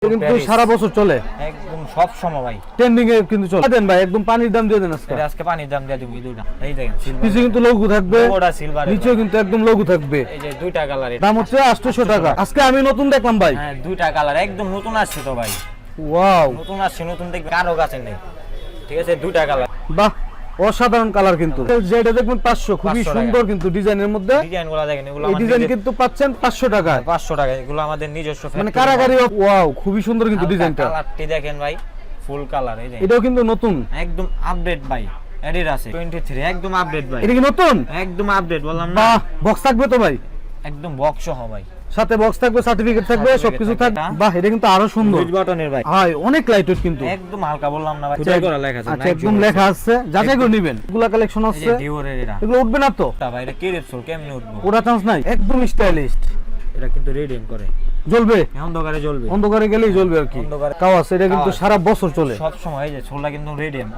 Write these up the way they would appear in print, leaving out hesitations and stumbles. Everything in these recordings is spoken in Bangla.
কিন্তু সারা বছর চলে একদম সব সময় ভাই ট্রেন্ডিং এ কিন্তু চলে দেন ভাই একদম পানির দাম দিয়ে দেন আজকে আজকে পানির দাম দিয়ে দিবি দুইটা এই দেখেন কিছু কিন্তু লঘু থাকবে ওটা সিলভার নিচেও কিন্তু একদম লঘু থাকবে এই যে দুইটা কালার দাম হচ্ছে 800 টাকা আজকে আমি নতুন দেখলাম ভাই হ্যাঁ দুইটা কালার একদম নতুন আসছে তো ভাই ওয়াও নতুন আসছে নতুন দেখবে কারো কাছে নেই ঠিক আছে দুইটা কালার বাহ অসাধারণ কালার কিন্তু যেটা দেখবেন 500 খুবই 500 সুন্দর কিন্তু ডিজাইনের মধ্যে ডিজাইনগুলো দেখেন এগুলো এই ডিজাইন কিন্তু পাচ্ছেন 500 টাকায় 500 টাকা এগুলো আমাদের নিজস্ব মানে কারাগারি ওয়াও খুবই সুন্দর কিন্তু ডিজাইনটা কালারটি দেখেন ভাই ফুল কালার এই দেখেন এটাও কিন্তু নতুন একদম আপডেট ভাই এডির আছে 23 একদম আপডেট ভাই এটা কি নতুন একদম আপডেট বললাম না বাহ বক্স থাকবে তো ভাই একদম বক্স সহ ভাই সাথে বক্স থাকবে সার্টিফিকেট থাকবে সবকিছু থাকবে বাহ এটা কিন্তু আরো সুন্দর সুইচ বাটনের ভাই ভাই অনেক লাইটওয়েট কিন্তু একদম হালকা বললাম না ভাই খুদাই করা লেখা আছে আচ্ছা একদম লেখা আছে যাচাই করে নেবেন এগুলা কালেকশন আছে এই যে ডিওরের এরা এগুলো উঠবে না তো তা ভাই এটা কি রেপসোল কেমনে উঠবো ওটা চান্স নাই একদম স্টাইলিশ এটা কিন্তু রেডিয়াম করে জ্বলবে অন্ধকারে জ্বলবে অন্ধকারে গেলেই জ্বলবে আর কি অন্ধকারে কাওয়াস এটা কিন্তু সারা বছর চলে সব সময় এই যে ছোলা কিন্তু রেডিয়াম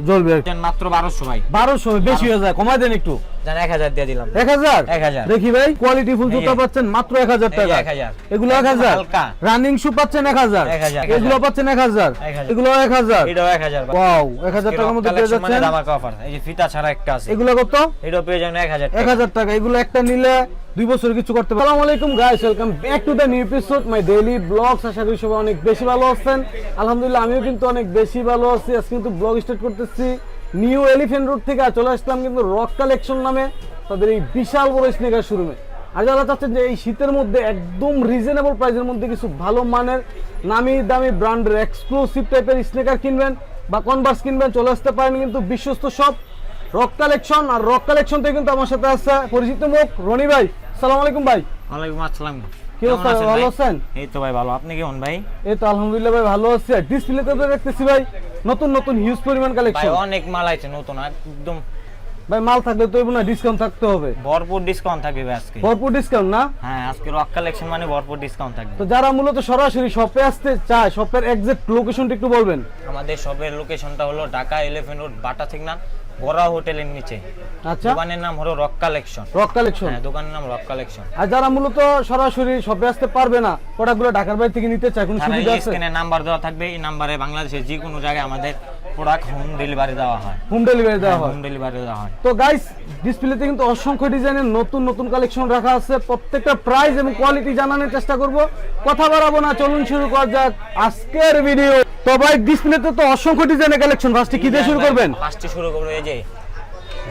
জ্বলবে আর কি। মাত্র 1200 ভাই 1200 বেশি হয়ে যায় কমায় দেন একটু জান 1000 দিয়ে দিলাম 1000 1000 দেখি ভাই কোয়ালিটি ফুল জুতা পাচ্ছেন মাত্র 1000 টাকা 1000 এগুলো 1000 হালকা রানিং শু পাচ্ছেন 1000 1000 এগুলো পাচ্ছেন 1000 এগুলো 1000 এটাও 1000 ভাই ওয়াও 1000 টাকার মধ্যে পেয়ে যাচ্ছেন ধামাকা অফার এই যে ফিতা ছাড়া একটা আছে এগুলো কত এটাও পেয়ে যাবেন 1000 টাকা 1000 টাকা এগুলো একটা নিলে 2 বছর কিছু করতে পারবে আসসালামু আলাইকুম guys welcome back to the new episode my daily blogs আশা করি সবাই অনেক বেশি ভালো আছেন আলহামদুলিল্লাহ আমিও কিন্তু অনেক বেশি ভালো আছি আজকে কিন্তু ব্লগ স্টার্ট করতেছি নিউ এলিফ্যান্ট রোড থেকে আর চলে আসলাম কিন্তু রক কালেকশন নামে তাদের এই বিশাল বড় স্নেকার শোরুমে আর যারা চাচ্ছেন যে এই শীতের মধ্যে একদম রিজনেবল প্রাইসের মধ্যে কিছু ভালো মানের নামি দামি ব্র্যান্ডের এক্সক্লুসিভ টাইপের স্নেকার কিনবেন বা কনভার্স কিনবেন চলে আসতে পারেন কিন্তু বিশ্বস্ত সব রক কালেকশন আর রক কালেকশন থেকে কিন্তু আমার সাথে আছে পরিচিত মুখ রনি ভাই আসসালামু আলাইকুম ভাই ওয়ালাইকুম আসসালাম কি অবস্থা ভালো আছেন এই তো ভাই ভালো আপনি কেমন ভাই এই তো আলহামদুলিল্লাহ ভাই ভালো আছি আর ডিসপ্লেতে তো দেখতেছি ভাই নতুন নতুন হিউজ পরিমাণ ভাই কালেকশন অনেক মাল আছে নতুন একদম ভাই মাল থাকলে তো না ডিসকাউন্ট থাকতে হবে ভরপুর ডিসকাউন্ট থাকবে ভাই আজকে ভরপুর ডিসকাউন্ট না হ্যাঁ আজকে রক কালেকশন মানে ভরপুর ডিসকাউন্ট থাকবে তো যারা মূলত সরাসরি শপে আসতে চায় শপের এক্সাক্ট লোকেশনটা একটু বলবেন আমাদের শপের লোকেশনটা হলো ঢাকা এলিফ্যান্ট রোড বাটা সিগন্যাল বড়া হোটেলের নিচে আচ্ছা দোকানের নাম হলো রক কালেকশন রক কালেকশন হ্যাঁ দোকানের নাম রক কালেকশন আর যারা মূলত সরাসরি শপে আসতে পারবে না প্রোডাক্টগুলো ঢাকার বাইরে থেকে নিতে চায় কোনো সুবিধা আছে স্ক্রিনে নাম্বার দেওয়া থাকবে এই নাম্বারে বাংলাদেশের যে কোনো জায়গায় আমাদের প্রোডাক্ট হোম ডেলিভারি দেওয়া হয় হোম ডেলিভারি দেওয়া হয় হোম ডেলিভারি দেওয়া হয় তো গাইস ডিসপ্লেতে কিন্তু অসংখ্য ডিজাইনের নতুন নতুন কালেকশন রাখা আছে প্রত্যেকটা প্রাইস এবং কোয়ালিটি জানানোর চেষ্টা করব কথা বাড়াবো না চলুন শুরু করা যাক আজকের ভিডিও তো ভাই ডিসপ্লেতে তো অসংখ্য ডিজাইনের কালেকশন ফার্স্টে কি দিয়ে শুরু করবেন ফার্স্টে শুরু করব এই যে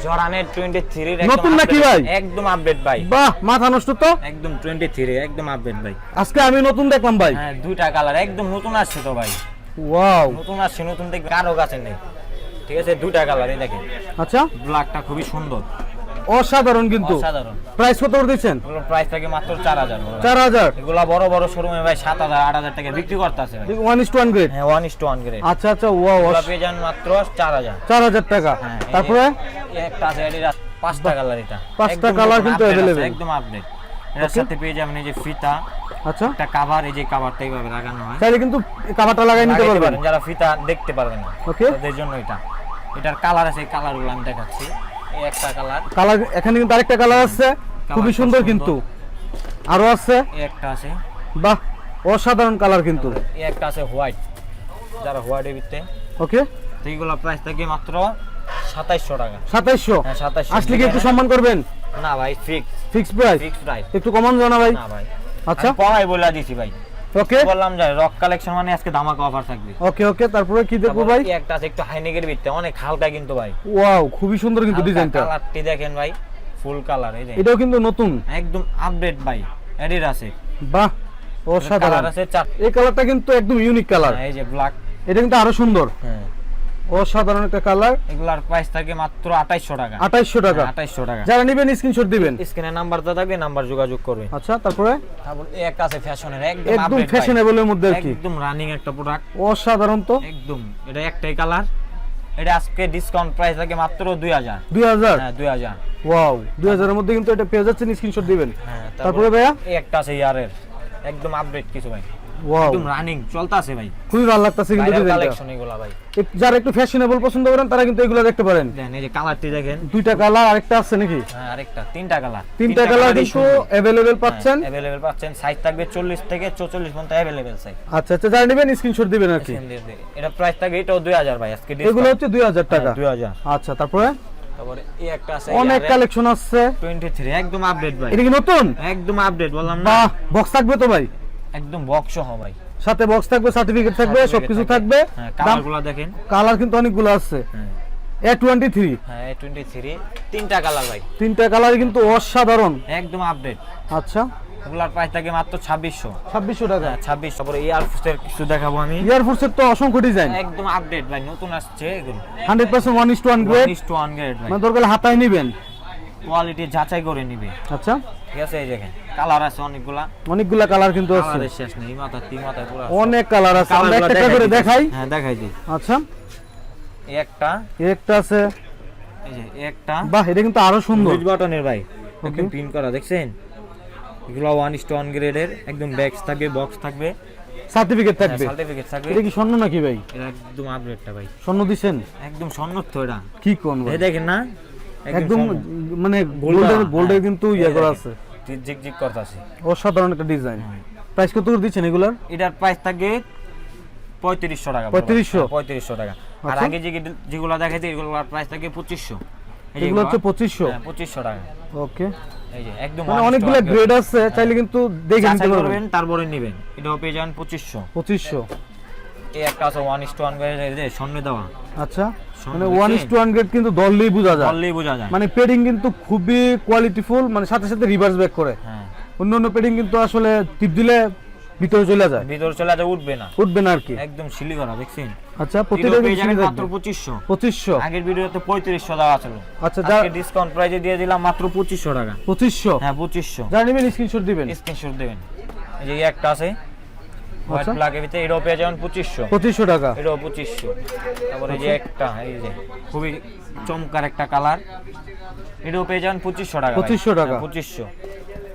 জরানের 23 এর নতুন নাকি ভাই একদম আপডেট ভাই বাহ মাথা নষ্ট তো একদম 23 একদম আপডেট ভাই আজকে আমি নতুন দেখলাম ভাই হ্যাঁ দুইটা কালার একদম নতুন আসছে তো ভাই ওয়াও নতুন আসছে নতুন দেখবে কারো কাছে নেই ঠিক আছে দুইটা কালার এই দেখেন আচ্ছা ব্ল্যাকটা খুবই সুন্দর অসাধারণ কিন্তু অসাধারণ প্রাইস কত করে দিচ্ছেন এগুলো প্রাইস থাকে মাত্র 4000 4000 এগুলা বড় বড় শোরুমে ভাই 7000 8000 টাকা বিক্রি করতেছে ভাই 1:1 গ্রেড হ্যাঁ 1:1 গ্রেড আচ্ছা আচ্ছা ওয়াও এগুলা পেয়ে যান মাত্র 4000 4000 টাকা হ্যাঁ, তারপরে এই একটা আছে এটা 5টা কালার এটা 5টা কালার কিন্তু अवेलेबल একদম আপডেট এর সাথে পেয়ে যাবেন এই যে ফিতা আচ্ছা একটা কভার এই যে কভারটা এইভাবে লাগানো হয় চাইলে কিন্তু কাভারটা লাগাই নিতে লাগাইতে পারবেন পারেন যারা ফিতা দেখতে পারবেন না ওকে তাদের জন্য এটার কালার আছে এই কালারগুলো আমি দেখাচ্ছি এই একটা কালার কালার এখানে কিন্তু আরেকটা কালার আছে খুবই সুন্দর কিন্তু আরো আছে এই একটা আছে বাহ অসাধারণ কালার কিন্তু এই একটা আছে হোয়াইট যারা হোয়াইটের ভিতরে ওকে তো এইগুলো প্রাইস থাকে মাত্র 2700 টাকা 2700 হ্যাঁ 2700 আসলে কি একটু সম্মান করবেন না ভাই ফিক্স প্রাইস ফিক্স প্রাইস একটু কমান জানা ভাই না ভাই আচ্ছা আমি পড়াই বলে দিছি ভাই ওকে বললাম যে রক কালেকশন মানে আজকে ধামাকা অফার থাকবে ওকে ওকে তারপরে কি দেখবো তারপর ভাই এই একটা আছে একটু হাইনেকের ভিতরে অনেক হালকা কিন্তু ভাই ওয়াও খুবই সুন্দর কিন্তু ডিজাইনটা কালারটি দেখেন ভাই ফুল কালার এই দেখেন এটাও কিন্তু নতুন একদম আপডেট ভাই এডির আছে বাহ অসাধারণ কালার আছে চার এই কালারটা কিন্তু একদম ইউনিক কালার এই যে ব্ল্যাক এটা কিন্তু আরো সুন্দর হ্যাঁ অসাধারণ একটা কালার এগুলার প্রাইস থাকে মাত্র 2800 টাকা 2800 টাকা 2800 টাকা যারা নেবেন স্ক্রিনশট দিবেন স্ক্রিনে নাম্বার তো থাকবে নাম্বার যোগাযোগ করবে আচ্ছা তারপরে তারপর এই একটা আছে ফ্যাশনের একদম একদম আপডেট ফ্যাশনেবলের মধ্যে আর কি একদম রানিং একটা প্রোডাক্ট অসাধারণ তো একদম এটা একটাই কালার এটা আজকে ডিসকাউন্ট প্রাইস থাকে মাত্র 2000 2000 হ্যাঁ 2000 ওয়াও 2000 এর মধ্যে কিন্তু এটা পেয়ে যাচ্ছেন স্ক্রিনশট দিবেন হ্যাঁ তারপরে ভাইয়া এই একটা আছে ইয়ারের একদম আপডেট কিছু ভাই ওয়াও একদম রানিং চলতেছে ভাই, খুবই ভালো লাগতেছে কিন্তু ডিজাইনটা। কালেকশন এগুলা ভাই। যারা একটু ফ্যাশনেবল পছন্দ করেন তারা কিন্তু এগুলো দেখতে পারেন। দেখেন এই যে কালারটি দেখেন, দুইটা কালার, আরেকটা আছে নাকি? হ্যাঁ আরেকটা, তিনটা কালার, তিনটা কালার কিন্তু अवेलेबल পাচ্ছেন। अवेलेबल পাচ্ছেন। সাইজ থাকবে 40 থেকে 44 পর্যন্ত अवेलेबल সাইজ। আচ্ছা আচ্ছা, যারা নেবেন স্ক্রিনশট দিবেন আর কি। এটা প্রাইস থাকে এটাও 2000 ভাই আজকে ডিসকাউন্ট। এগুলো হচ্ছে 2000 টাকা। 2000। আচ্ছা, তারপরে তারপরে এই একটা আছে, অনেক কালেকশন আছে। 23 একদম আপডেট ভাই, এটা কি নতুন? একদম আপডেট বললাম না। বাহ, বক্স থাকবে তো ভাই? একদম বক্স সহ ভাই, সাথে বক্স থাকবে, সার্টিফিকেট থাকবে, সবকিছু থাকবে। হ্যাঁ কালারগুলো দেখেন, কালার কিন্তু অনেকগুলো আছে। হ্যাঁ A23, হ্যাঁ 23 তিনটা কালার ভাই, তিনটা কালার কিন্তু অসাধারণ। একদম আপডেট। আচ্ছা, এগুলার প্রাইস থাকে মাত্র 2600। 2600 টাকা। 2600। তারপরে এয়ারফোর্সের কিছু দেখাবো আমি, এয়ারফোর্সের তো অসংখ্য ডিজাইন, একদম আপডেট ভাই, নতুন আসছে এগুলো। 100% 1:1 গ্রেড, 1:1 গ্রেড ভাই, মানে দরকার হাতায় নেবেন। কোয়ালিটি যাচাই করে নিবে। আচ্ছা, ঠিক আছে, এই দেখেন কালার আছে অনেকগুলা, অনেকগুলা কালার কিন্তু আছে, কালারের শেষ নেই, মাথা তিন মাথা পুরো অনেক কালার আছে। আমরা একটা একটা করে দেখাই। হ্যাঁ দেখাই দিই। আচ্ছা, এই একটা, এই একটা আছে। এই যে এই একটা, বাহ, এটা কিন্তু আরো সুন্দর। লুজ বাটনের ভাই, একদম প্রিন্ট করা দেখছেন। এগুলো 1:1 গ্রেডের, একদম ব্যাগস থাকবে, বক্স থাকবে, সার্টিফিকেট থাকবে। সার্টিফিকেট থাকবে। এটা কি স্বর্ণ নাকি ভাই? এটা একদম আপডেটটা ভাই, স্বর্ণ দিছেন? একদম স্বর্ণত্ব এটা। কি কোন ভাই? এই দেখেন না, একদম স্বর্ণ। মানে গোল্ডের গোল্ডের কিন্তু ইয়া করা আছে, জিগ জিগ করতেছে। অসাধারণ একটা ডিজাইন। প্রাইস কত করে দিচ্ছেন এগুলার? এটার প্রাইস থাকে 3500 টাকা। 3500? 3500 টাকা। আর আচ্ছা। আগে যেগুলো দেখাইছি এগুলোর প্রাইস থাকে 2500। এই যে এগুলো হচ্ছে 2500? হ্যাঁ 2500 টাকা। ওকে, এই যে একদম মানে অনেকগুলো গ্রেড আছে, চাইলে কিন্তু দেখে নিতে যাচাই পারবেন। করবেন তারপরে নেবেন। এটাও পেয়ে যাবেন 2500। 2500? এই একটা আছে 1:1 গ্রেড, এই যে স্বর্ণ দেওয়া। আচ্ছা, মানে দেখছেন? 1:1 গ্রেড কিন্তু ধরলেই বোঝা যায়, বললেই বোঝা যায়। মানে পেডিং কিন্তু খুবই কোয়ালিটিফুল, মানে সাথে সাথে রিভার্স ব্যাক করে। হ্যাঁ অন্য পেডিং কিন্তু আসলে টিপ দিলে ভিতরে চলে যায়, ভিতর চলে আসে, উঠবে না, উঠবে না আর কি। একদম সিলি করা দেখছেন। আচ্ছা, এটাও প্রতিটা পেয়ে যাবেন কিন্তু মাত্র 2500। 2500? আগের ভিডিওতে 3500 দেওয়া ছিল, আচ্ছা, আজকে ডিসকাউন্ট প্রাইসে দিয়ে দিলাম মাত্র 2500 টাকা। 2500? হ্যাঁ 2500। যারা নেবেন স্ক্রিনশট দিবেন। স্ক্রিনশট দেবেন। এই যে এই একটা আছে হোয়াইট আচ্ছা। ব্ল্যাকের ভিতরে, এটাও পেয়ে যাবেন 2500। 2500 টাকা। এটাও 2500। তারপরে এই যে একটা, এই যে খুবই চমৎকার একটা কালার, এটাও পেয়ে যাবেন 2500 টাকা। 2500 টাকা? 2500।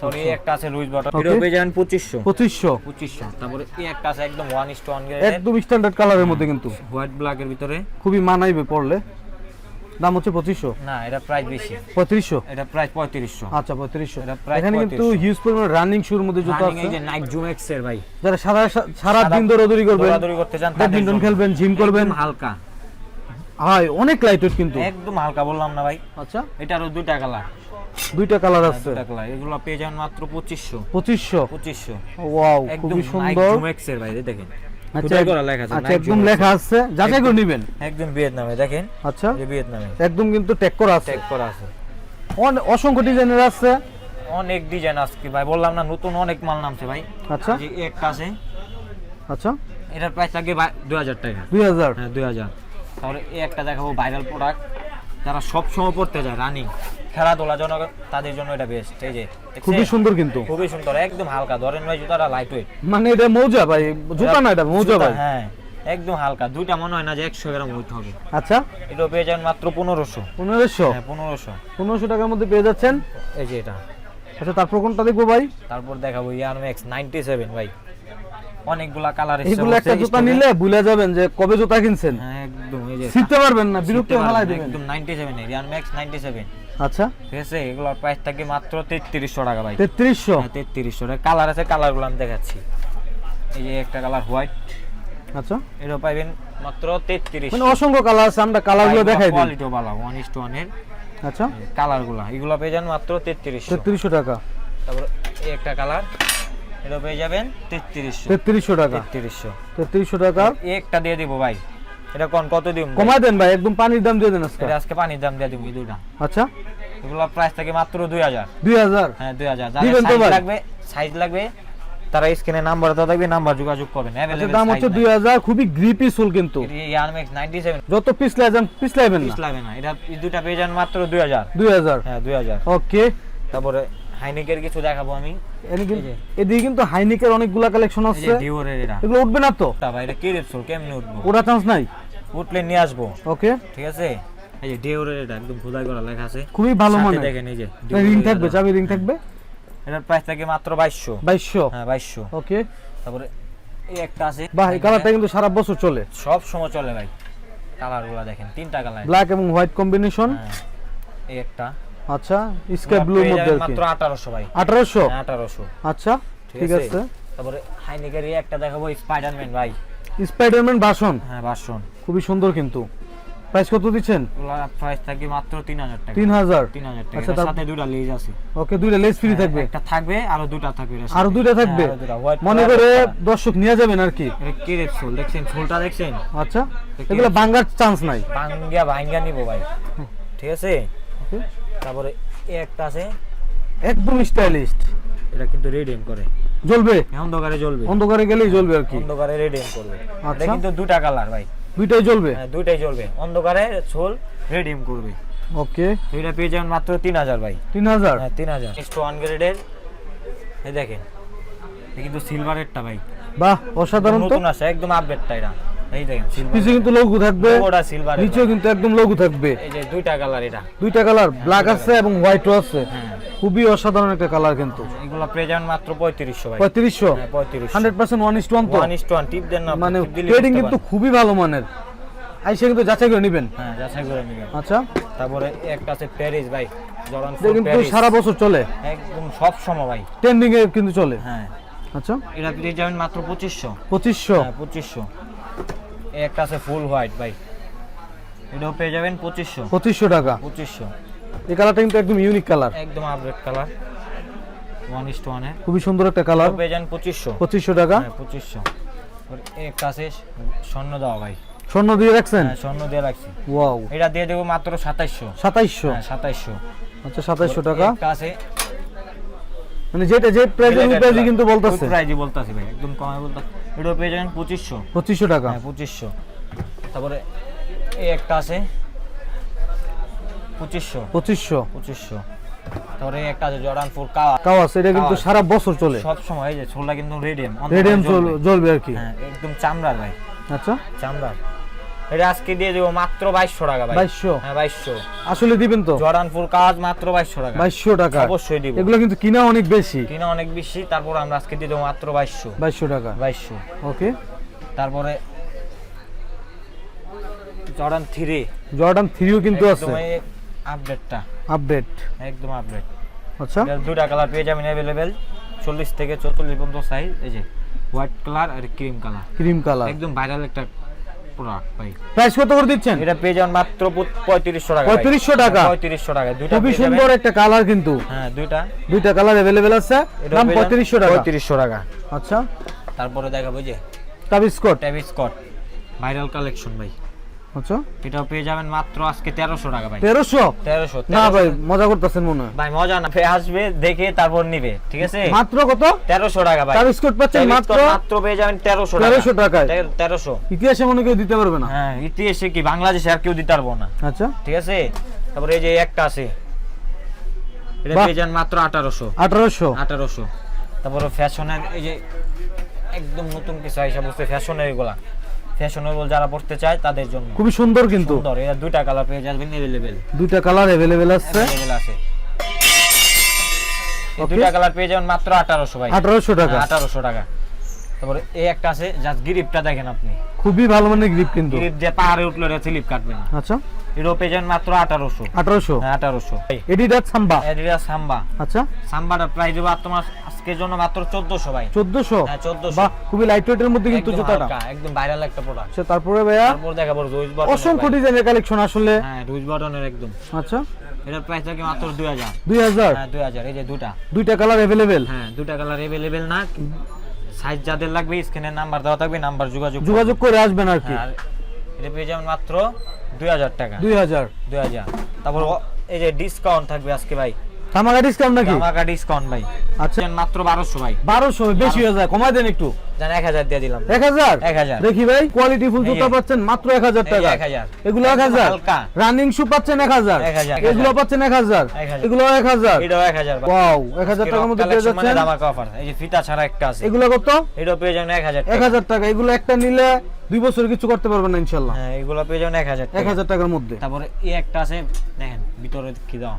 তারপরে এই একটা আছে লুইস বাটন, Okay. এটাও পেয়ে যাবেন 2500। 2500? 2500। তারপরে এই একটা আছে একদম 1:1 গ্রেড, একদম স্ট্যান্ডার্ড কালারের মধ্যে কিন্তু হোয়াইট ব্ল্যাকের ভিতরে, খুবই মানাইবে পড়লে। দাম হচ্ছে 2500? না এটা প্রাইস বেশি, 3500? এটা প্রাইস 3500। আচ্ছা, 3500। এটা প্রায় এখানে কিন্তু 3500 হিউজ পরিমাণ রানিং শুর মধ্যে জুতো Running আছে। এই যে নাইক জুম এক্স এর ভাই, যারা সারা দিন দৌড়াদৌড়ি করবেন, দৌড়াদৌড়ি করতে চান, তাদের ব্যাডমিন্টন জন্য। খেলবেন, জিম করবেন, একদম হালকা, হয় অনেক লাইটওয়েট কিন্তু। একদম হালকা বললাম না ভাই। আচ্ছা, এটারও দুইটা কালার, দুইটা কালার আছে। দুইটা কালার, এগুলো পেয়ে যাবেন মাত্র 2500। 2500? 2500। ওয়াও, একদম খুবই নাইক সুন্দর। জুম এক্স এর ভাই, এই দেখেন আচ্ছা, খোদাই করা লেখা আছে, আচ্ছা, নাইক একদম জুম লেখা আছে, যাচাই করে নেবেন। একদম ভিয়েতনামে, দেখেন আচ্ছা, এই যে ভিয়েতনামে একদম কিন্তু ট্যাগ করা আছে, ট্যাগ করা আছে। অসংখ্য ডিজাইনের আছে। অনেক ডিজাইন আজকে ভাই, বললাম না নতুন অনেক মাল নামছে ভাই। আচ্ছা, যে এই একটা আছে, আচ্ছা, এটার প্রাইস লাগে 2000 টাকা। 2000? হ্যাঁ 2000। তাহলে এই একটা দেখাবো ভাইরাল প্রোডাক্ট, যারা সব সময় পড়তে যায়, রানিং খেলাধুলার জন্য, তাদের জন্য এটা বেস্ট। এই যে দেখছেন? খুবই সুন্দর কিন্তু, খুবই সুন্দর, একদম হালকা, ধরেন ভাই জুতাটা লাইট ওয়েট, মানে এটা মৌজা ভাই, জুতা না, এটা মৌজা ভাই। হ্যাঁ একদম হালকা, দুইটা মনে হয় না যে 100 গ্রাম ওয়েট হবে। আচ্ছা, এটা পেয়ে যাবেন মাত্র 1500। 1500? হ্যাঁ 1500। 1500 টাকার মধ্যে পেয়ে যাচ্ছেন। এই যে এটা। আচ্ছা, তারপর কোনটা দেখবো ভাই? তারপর দেখাবো ইয়ার ম্যাক্স 97 ভাই, অনেকগুলা কালার এসেছে। এইগুলো একটা জুতা নিলে ভুলে যাবেন যে কবে জুতা কিনছেন, হ্যাঁ একদম, এই যে শিখতে পারবেন না, বিরক্ত শিখতে ফেলাই পারবেন না, দিবেন। একদম 97 এর ইয়ার ম্যাক্স 97। আচ্ছা, ঠিক আছে, এগুলোর প্রাইস থাকে মাত্র 3300 টাকা ভাই। 3300? হ্যাঁ 3300 টাকা। কালার আছে, কালারগুলো আমি দেখাচ্ছি। এই যে একটা কালার হোয়াইট, আচ্ছা, এটা পাবেন মাত্র 3300। মানে অসংখ্য কালার আছে, আমরা কালারগুলো দেখাই দিই। কোয়ালিটিও ভালো, 1:1 এর আচ্ছা, কালারগুলো, এগুলো পেয়ে যান মাত্র 3300। 3300 টাকা? তারপর এই একটা কালার, এটা পেয়ে যাবেন 3300। 3300 টাকা? 3300। 3300 টাকা? এই একটা দিয়ে দিব ভাই, এটা কত দিব? কমাই দেন ভাই, একদম পানির দাম দিয়ে দেন আজকে। এটা আজকে পানির দাম দিয়ে দিব এই দুইটা। আচ্ছা, এগুলো প্রাইস থাকে মাত্র 2000। 2000? হ্যাঁ 2000। দিবেন তো যাদের ভাই? সাইজ লাগবে তারা স্ক্রিনে নাম্বার দেওয়া থাকবে, নাম্বার যোগাযোগ করবেন। আচ্ছা, দাম হচ্ছে 2000, খুবই গ্রিপি সোল কিন্তু। ইয়ারম্যাক্স 97 যত পিছলাই যান পিছলাইবেন না। পিস লাগবে না, এটা এই দুইটা পেয়ে যান মাত্র 2000। 2000? হ্যাঁ 2000। ওকে, তারপরে হাইনিকের কিছু দেখাবো আমি। এদিকে কিন্তু হাইনিকের অনেকগুলা কালেকশন এই যে আছে। ডিওরের এটা, এগুলো উঠবে না তো? তা ভাই এটা কি রেপসোল, কেমনে উঠবো? ওটা চান্স নাই? উঠলে নিয়ে আসবো। ওকে, ঠিক আছে, এই যে ডিওরের এটা একদম খোদাই করা লেখা আছে, খুবই ভালো সাথে মানে। দেখেন এই যে রিং Dior-এর থাকবে, এটা। চাবি রিং থাকবে। এটার প্রাইস থাকে মাত্র 2200। 2200? হ্যাঁ 2200। ওকে, তারপরে এই একটা আছে বাহ, এই কালারটা কিন্তু সারা বছর চলে। সব সময় চলে ভাই। কালারগুলো দেখেন, তিনটা কালার, ব্ল্যাক এবং হোয়াইট কম্বিনেশন। এই একটা আচ্ছা, স্কাই ব্লুর মধ্যে আর কি। মাত্র 1800 ভাই। 1800? 1800। আচ্ছা, ঠিক আছে। তারপরে হাইনিকের এই একটা দেখাবো, স্পাইডারম্যান ভাই। Spiderman version. হ্যাঁ, ভার্সন খুবই সুন্দর কিন্তু। প্রাইস কত দিচ্ছেন? প্রাইস থাকবে মাত্র 3000 টাকা। 3000? 3000 টাকা। আচ্ছা, এর সাথে দুটো লেজ আছে। ওকে, দুইটা লেস ফ্রি থাকবে? একটা থাকবে, আরো দুটো থাকবে এর সাথে। আরো দুইটা থাকবে? হ্যাঁ, আরো দুটো। হোয়াইট মনে করে দর্শক নিয়ে যাবেন আর কি। এটা কি রেট সোল দেখছেন? সোলটা দেখছেন? আচ্ছা, এগুলো ভাঙার চান্স নাই? ভাঙ্গা নিব ভাই। ঠিক আছে। ওকে, তারপরে এই একটা আছে, একদম স্টাইলিশ। এটা কিন্তু রেডিয়াম করে। জ্বলবে? অন্ধকারে জ্বলবে। অন্ধকারে গেলেই জ্বলবে আর কি? অন্ধকারে রেডিয়াম করবে। এটা আচ্ছা। কিন্তু দুটা কালার ভাই। দুইটাই জ্বলবে? হ্যাঁ, দুইটাই জ্বলবে। অন্ধকারে সোল, রেডিয়াম করবে। ওকে, তো এটা পেয়ে যাবেন মাত্র 3000 ভাই। 3000? হ্যাঁ, 3000। নেক্সট 1 গ্রেডের এই দেখেন, এটা কিন্তু সিলভারেরটা ভাই। বাহ, অসাধারণ তো। নতুন আছে, একদম আপডেটটা এটা। এই দেখেন, সিলভার। পিছে কিন্তু লোগো থাকবে, ওটা সিলভার। নিচেও কিন্তু একদম লোগো থাকবে। এই যে দুইটা কালার এটা। দুইটা কালার, ব্ল্যাক আছে এবং হোয়াইটও আছে। হ্যাঁ, খুবই অসাধারণ একটা কালার কিন্তু। এগুলো পেয়ে যাবেন মাত্র 3500 ভাই। 3500? হ্যাঁ, 3500। 100% 1:1 তো? 1:1 টিপ দেন না, মানে টিপ দিলে ট্রেডিং বুঝতে কিন্তু পারবেন। খুবই ভালো মানের। আইসা কিন্তু যাচাই করে নেবেন। হ্যাঁ, যাচাই করে নেবেন। আচ্ছা, তারপরে একটা আছে প্যারিস ভাই, জর্ডান এটা 4 কিন্তু প্যারিস। সারা বছর চলে, একদম সব সময় ভাই। ট্রেন্ডিং এ কিন্তু চলে। হ্যাঁ, আচ্ছা, এটা পেয়ে যাবেন মাত্র 2500। 2500? হ্যাঁ, 2500। এই একটা আছে ফুল হোয়াইট ভাই, এটাও পেয়ে যাবেন 2500। 2500 টাকা? 2500। এই কালারটা কিন্তু একদম ইউনিক কালার, একদম আপডেট কালার, 1:1 এর। খুবই সুন্দর একটা কালার। পেয়ে যাবেন 2500। 2500 টাকা? হ্যাঁ, 2500। আর এই একটা আছে স্বর্ণ দেওয়া ভাই। স্বর্ণ দিয়ে রাখছেন? হ্যাঁ, স্বর্ণ দিয়ে রাখছি। ওয়াও, এটা দিয়ে দেবো মাত্র 2700। 2700? হ্যাঁ, 2700। আচ্ছা, 2700 টাকা। একটা আছে, মানে যেটা যে প্রাইসের প্রাইসই কিন্তু বলতাছে। প্রাইসই বলতাছি ভাই, একদম কমে বলতাছি। এটাও পেয়ে যাবেন 2500। 2500 টাকা? হ্যাঁ, 2500। তারপরে এই একটা আছে 2500। 2500? তারপরে এই একটা আছে জর্ডান 4 কাওয়া। কাওয়াস, এটা কিন্তু সারা বছর চলে। সব সময় এই যে ছোলটা কিন্তু রেডিয়াম, রেডিয়াম জ্বলবে আর কি? হ্যাঁ, একদম চামড়ার ভাই। আচ্ছা, চামড়ার। এটা আজকে দিয়ে দেবো মাত্র 2200 টাকা ভাই। 2200? হ্যাঁ, 2200। আসলে দিবেন তো? জর্ডান 4 কাজ মাত্র 2200 টাকা। 2200 টাকা? অবশ্যই দিব। এগুলো কিন্তু কিনা অনেক বেশি। কিনা অনেক বেশি, তারপর আমরা আজকে দিয়ে দেবো মাত্র 2200। 2200 টাকা? 2200। ওকে। তারপরে জর্ডান 3। জর্ডান 3ও কিন্তু আছে? একদম এই আপডেটটা, আপডেট? একদম আপডেট। আচ্ছা, এর দুটা কালার পেয়ে যাবেন अवेलेबल, 40 থেকে 44 পর্যন্ত সাইজ। এই যে হোয়াইট কালার আর ক্রিম কালার। Cream colour? একদম ভাইরাল একটা প্রোডাক্ট ভাই। প্রাইস কত করে দিচ্ছেন? এটা পেয়ে যাবেন মাত্র 3500 টাকা। 3500 টাকা? 3500 টাকা। দুটো খুবই পেয়ে যাবেন। সুন্দর একটা কালার কিন্তু। হ্যাঁ, দুইটা কালার अवेलेबल আছে, দাম 3500 টাকা? 3500 টাকা। আচ্ছা, তারপরে দেখাবো যে টাবিস্কট? ট্যাভিস স্কট ভাইরাল কালেকশন ভাই। আচ্ছা, এটাও পেয়ে যাবেন মাত্র আজকে 1300 টাকা ভাই। 1300? 1300। না ভাই, মজা করতেছেন মনে হয়। ভাই মজা না, ফে আসবে দেখে তারপর নিবে, ঠিক আছে? মাত্র কত? 1300 টাকা ভাই। টাবিস্কট পাচ্ছেন মাত্র? মাত্র পেয়ে যাবেন 1300 টাকা। 1300 টাকায়? 1300। ইতিহাসে মনে কেউ দিতে পারবে না। হ্যাঁ, ইতিহাসে কি বাংলাদেশে আর কেউ দিতে পারবো না, আচ্ছা, ঠিক আছে? তারপরে এই যে একটা আছে, এটা বাহ। পেয়ে যান মাত্র 1800। 1800? তারপরে ফ্যাশনের এই যে একদম নতুন কিছু হিসাব হচ্ছে ফ্যাশনের, এগুলা ফ্যাশনেবল যারা পড়তে চায় তাদের জন্য খুবই সুন্দর কিন্তু। সুন্দর। এটা দুইটা কালার পেয়ে যাবেন अवेलेबल। দুইটা কালার अवेलेबल আছে? अवेलेबल আছে। এই Okay. দুইটা কালার পেয়ে যাবেন মাত্র 1800 ভাই। 1800 টাকা? 1800 টাকা। তারপরে এই একটা আছে, জাস্ট গ্রিপটা দেখেন আপনি, খুবই ভালো মানের গ্রিপ কিন্তু। গ্রিপ দিয়ে পাহাড়ে উঠলে এটা স্লিপ কাটবে না। আচ্ছা, এটাও পেয়ে যাবেন মাত্র 1800। 1800? হ্যাঁ, 1800। এডিডাস সাম্বা? অ্যাডিডাস সাম্বা। আচ্ছা, সাম্বাটার প্রাইস দেবো তোমার আজকের জন্য মাত্র 1400 ভাই। 1400? হ্যাঁ, 1400। বাহ, খুবই লাইট ওয়েটের মধ্যে কিন্তু একদম জুতাটা। হালকা, একদম ভাইরাল একটা প্রোডাক্ট। আচ্ছা, তারপরে ভাইয়া তারপর দেখাবো রুইস বটন। অসংখ্য ডিজাইনের কালেকশন আসলে। হ্যাঁ, রুইস বটনের একদম। আচ্ছা, এটার প্রাইস থাকে মাত্র 2000। 2000? হ্যাঁ, 2000। এই যে দুইটা কালার अवेलेबल? হ্যাঁ, দুটা কালার अवेलेबल না, সাইজ যাদের লাগবে স্ক্রিনের নাম্বার দেওয়া থাকবে, নাম্বার যোগাযোগ করে আসবেন আর কি। হ্যাঁ, আর এটা পেয়ে যাবেন মাত্র 2000 টাকা। 2000? 2000। তারপর এই যে ডিসকাউন্ট থাকবে আজকে ভাই, ধামাকা ডিসকাউন্ট নাকি? ধামাকা ডিসকাউন্ট ভাই। আচ্ছা, মাত্র 1200 ভাই। 1200? বেশি হয়ে যায়, কমায় দেন একটু। জান 1000 দিয়ে দিলাম। 1000? 1000। দেখি ভাই, কোয়ালিটি ফুল জুতা এই যে। পাচ্ছেন মাত্র 1000 এই যে টাকা। 1000। এগুলো একদম 1000? হালকা। রানিং শু পাচ্ছেন 1000? 1000। এগুলো পাচ্ছেন 1000? 1000। এগুলো 1000? এটাও 1000 ভাই। ওয়াও, 1000 টাকার মধ্যে পেয়ে কালেকশন মানে যাচ্ছেন। ধামাকা অফার। এই যে ফিতা ছাড়া একটা আছে, এগুলো কত? এটাও পেয়ে যাবেন 1000 টাকা। 1000 টাকা? এগুলো একটা নিলে 2 বছর কিছু করতে পারবেন না ইনশাআল্লাহ। হ্যাঁ, এগুলো পেয়ে যাবেন 1000 টাকা। 1000 টাকার মধ্যে। তারপরে এই একটা আছে দেখেন, ভিতরে কি দাও।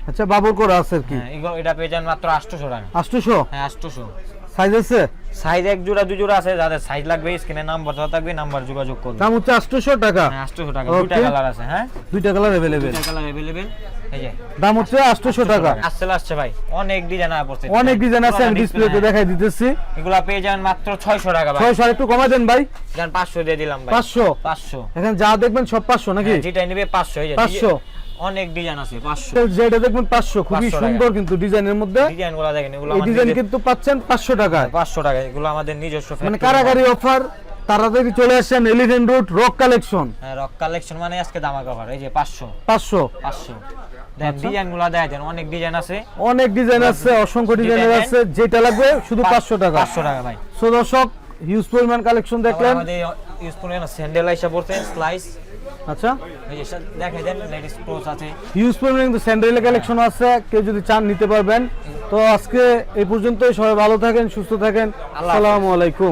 আচ্ছা, বাবুর করা আছে আর কি? হ্যাঁ, এগুলো এটা পেয়ে যান মাত্র 800 টাকা। 800? হ্যাঁ, 800। সাইজ আছে? সাইজ এক জোড়া দুই জোড়া আছে, যাদের সাইজ লাগবে স্ক্রিনে নাম্বার দেওয়া থাকবে, নাম্বার যোগাযোগ করুন। দাম হচ্ছে 800 টাকা। হ্যাঁ 800 টাকা, Okay. দুইটা কালার আছে। হ্যাঁ দুইটা কালার अवेलेबल। দুইটা কালার अवेलेबल। এই যে দাম হচ্ছে 800 টাকা। আসছে ভাই, অনেক ডিজাইন আছে পড়ছে, অনেক ডিজাইন আছে, আমি ডিসপ্লেতে দেখাই দিতেছি। এগুলা পেয়ে যাবেন মাত্র 600 টাকা ভাই। 600 একটু কমাই দেন ভাই। জান 500 দিয়ে দিলাম ভাই। 500 এখানে যা দেখবেন সব 500 নাকি? হ্যাঁ, যেটা নিবে 500। এই যে 500 অনেক ডিজাইন আছে 500। যেটা দেখবেন 500, খুবই 500 টাকা। সুন্দর কিন্তু ডিজাইনের মধ্যে। ডিজাইনগুলো দেখেন, এগুলো এই আমাদের ডিজাইন কিন্তু পাচ্ছেন 500 টাকায়। 500 টাকা, এগুলো আমাদের নিজস্ব মানে factory। কারাগারি অফার। তাড়াতাড়ি চলে আসেন এলিফ্যান্ট রোড রক কালেকশন। হ্যাঁ রক কালেকশন মানে আজকে দামা কভার। এই যে 500 500 দেখেন ডিজাইনগুলো দেখেন, অনেক ডিজাইন আছে, অনেক ডিজাইন আছে, অসংখ্য ডিজাইনের আছে। যেটা লাগবে শুধু 500 টাকা। 500 টাকা ভাই। সো দর্শক, হিউজ পরিমাণ কালেকশন দেখলেন। আমাদের ইউজফুল স্যান্ডেল আইসা পড়ছে স্লাইস। আচ্ছা, এই যে দেখাই দেন, লেডিস ক্লোথ আছে। হিউজ পরিমাণ কিন্তু স্যান্ডেলের কালেকশন আছে, কেউ যদি চান নিতে পারবেন। তো আজকে এই পর্যন্তই, সবাই ভালো থাকেন, সুস্থ থাকেন। আল্লাহ হাফেজ। আসসালামু আলাইকুম।